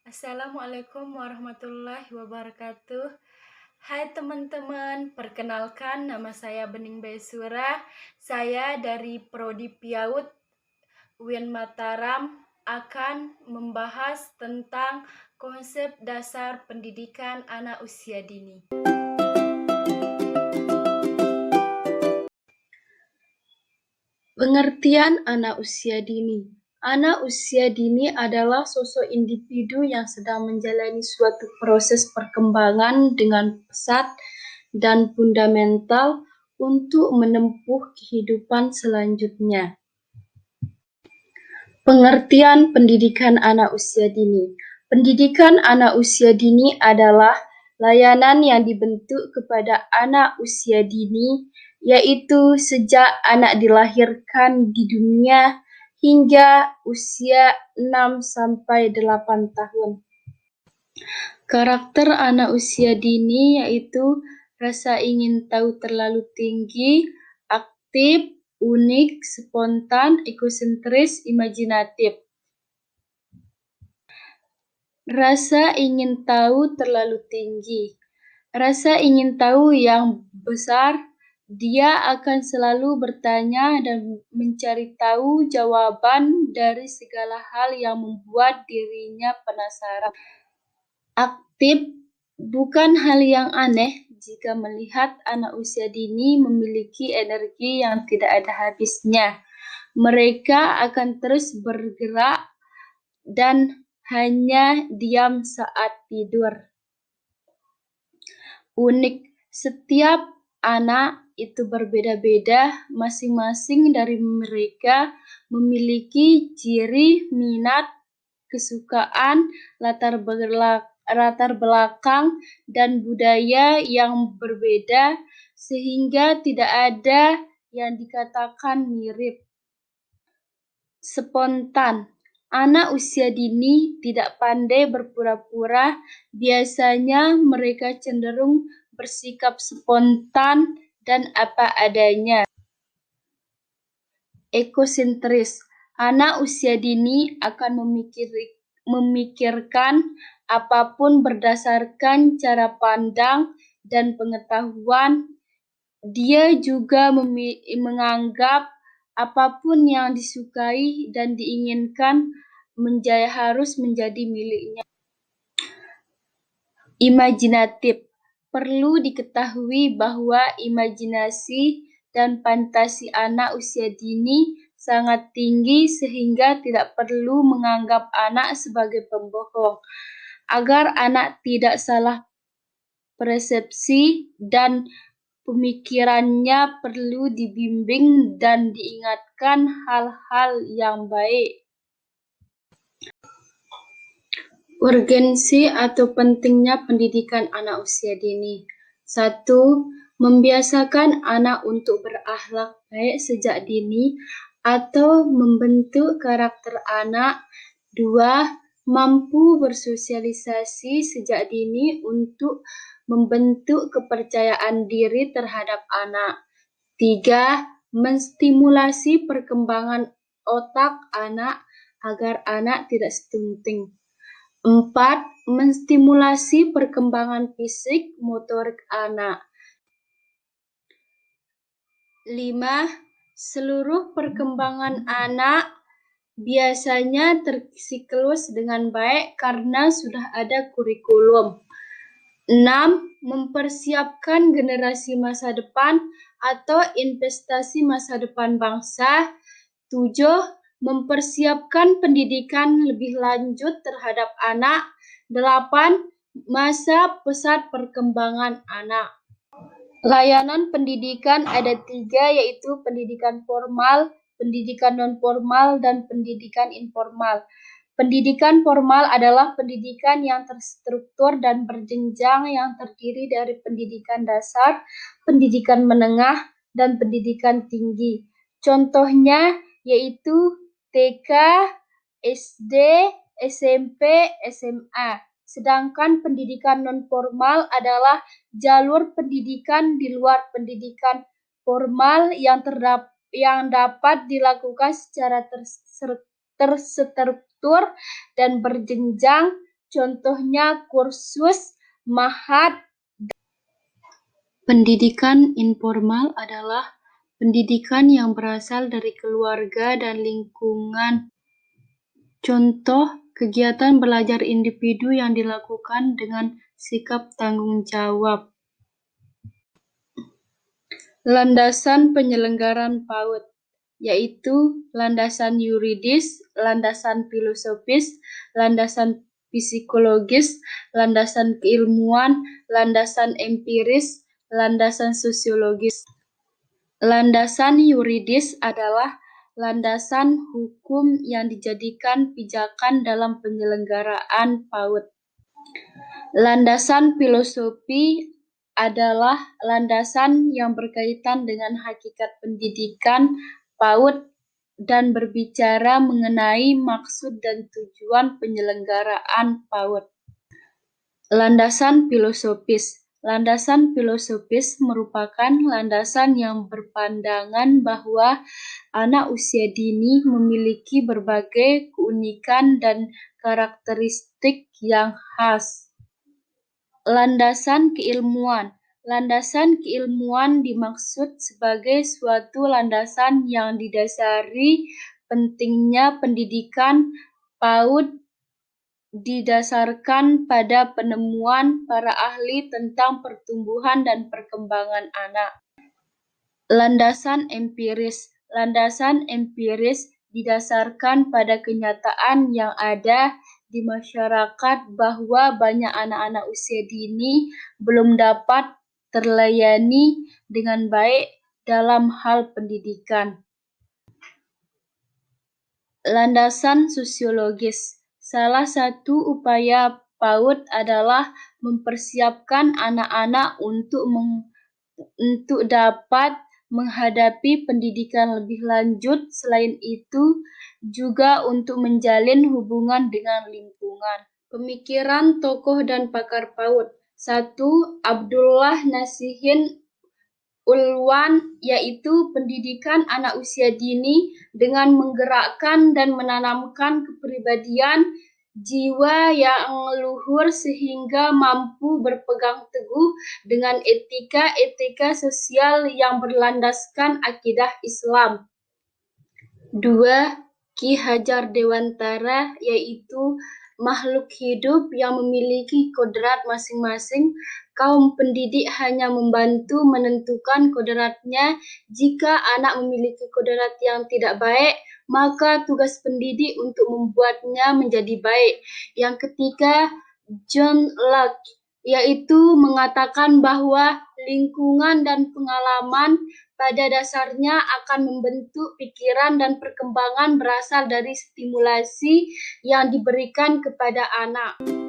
Assalamualaikum warahmatullahi wabarakatuh. Hai teman-teman, perkenalkan nama saya Bening Baisura. Saya dari Prodi PIAUD UIN Mataram akan membahas tentang konsep dasar pendidikan anak usia dini. Pengertian anak usia dini. Anak usia dini adalah sosok individu yang sedang menjalani suatu proses perkembangan dengan pesat dan fundamental untuk menempuh kehidupan selanjutnya. Pengertian pendidikan anak usia dini. Pendidikan anak usia dini adalah layanan yang dibentuk kepada anak usia dini, yaitu sejak anak dilahirkan di dunia hingga usia 6-8 tahun. Karakter anak usia dini yaitu rasa ingin tahu terlalu tinggi, aktif, unik, spontan, egosentris, imajinatif. Rasa ingin tahu terlalu tinggi. Rasa ingin tahu yang besar, dia akan selalu bertanya dan mencari tahu jawaban dari segala hal yang membuat dirinya penasaran. Aktif bukan hal yang aneh jika melihat anak usia dini memiliki energi yang tidak ada habisnya. Mereka akan terus bergerak dan hanya diam saat tidur. Unik, setiap anak itu berbeda-beda, masing-masing dari mereka memiliki ciri, minat, kesukaan, latar belakang, dan budaya yang berbeda, sehingga tidak ada yang dikatakan mirip. Spontan. Anak usia dini tidak pandai berpura-pura, biasanya mereka cenderung bersikap spontan dan apa adanya. Egosentris. Anak usia dini akan memikirkan apapun berdasarkan cara pandang dan pengetahuan. Dia juga menganggap apapun yang disukai dan diinginkan harus menjadi miliknya. Imajinatif. Perlu diketahui bahwa imajinasi dan fantasi anak usia dini sangat tinggi sehingga tidak perlu menganggap anak sebagai pembohong. Agar anak tidak salah persepsi dan pemikirannya perlu dibimbing dan diingatkan hal-hal yang baik. Urgensi atau pentingnya pendidikan anak usia dini. 1. Membiasakan anak untuk berakhlak baik sejak dini atau membentuk karakter anak. 2. Mampu bersosialisasi sejak dini untuk membentuk kepercayaan diri terhadap anak. 3. Menstimulasi perkembangan otak anak agar anak tidak stunting. 4. Menstimulasi perkembangan fisik motorik anak. 5. Seluruh perkembangan anak biasanya tersiklus dengan baik karena sudah ada kurikulum. 6. Mempersiapkan generasi masa depan atau investasi masa depan bangsa. 7. Mempersiapkan pendidikan lebih lanjut terhadap anak. 8. Masa pesat perkembangan anak. Layanan pendidikan ada 3, yaitu pendidikan formal, pendidikan non-formal, dan pendidikan informal. Pendidikan formal adalah pendidikan yang terstruktur dan berjenjang yang terdiri dari pendidikan dasar, pendidikan menengah, dan pendidikan tinggi. Contohnya yaitu TK, SD, SMP, SMA. Sedangkan pendidikan non-formal adalah jalur pendidikan di luar pendidikan formal yang dapat dilakukan secara terstruktur dan berjenjang contohnya kursus, mahat. Pendidikan informal adalah pendidikan yang berasal dari keluarga dan lingkungan. Contoh, kegiatan belajar individu yang dilakukan dengan sikap tanggung jawab. Landasan penyelenggaraan PAUD, yaitu landasan yuridis, landasan filosofis, landasan psikologis, landasan keilmuan, landasan empiris, landasan sosiologis. Landasan yuridis adalah landasan hukum yang dijadikan pijakan dalam penyelenggaraan PAUD. Landasan filosofi adalah landasan yang berkaitan dengan hakikat pendidikan PAUD dan berbicara mengenai maksud dan tujuan penyelenggaraan PAUD. Landasan filosofis. Landasan filosofis merupakan landasan yang berpandangan bahwa anak usia dini memiliki berbagai keunikan dan karakteristik yang khas. Landasan keilmuan. Landasan keilmuan dimaksud sebagai suatu landasan yang didasari pentingnya pendidikan PAUD didasarkan pada penemuan para ahli tentang pertumbuhan dan perkembangan anak. Landasan empiris. Landasan empiris didasarkan pada kenyataan yang ada di masyarakat bahwa banyak anak-anak usia dini belum dapat terlayani dengan baik dalam hal pendidikan. Landasan sosiologis. Salah satu upaya PAUD adalah mempersiapkan anak-anak untuk dapat menghadapi pendidikan lebih lanjut. Selain itu, juga untuk menjalin hubungan dengan lingkungan. Pemikiran tokoh dan pakar PAUD. 1. Abdullah Nasihin Ulwan, yaitu pendidikan anak usia dini dengan menggerakkan dan menanamkan kepribadian jiwa yang luhur sehingga mampu berpegang teguh dengan etika sosial yang berlandaskan akidah Islam. 2. Ki Hajar Dewantara, yaitu makhluk hidup yang memiliki kodrat masing-masing. Kaum pendidik hanya membantu menentukan kodratnya. Jika anak memiliki kodrat yang tidak baik, maka tugas pendidik untuk membuatnya menjadi baik. Yang ketiga, John Locke, yaitu mengatakan bahwa lingkungan dan pengalaman pada dasarnya akan membentuk pikiran dan perkembangan berasal dari stimulasi yang diberikan kepada anak.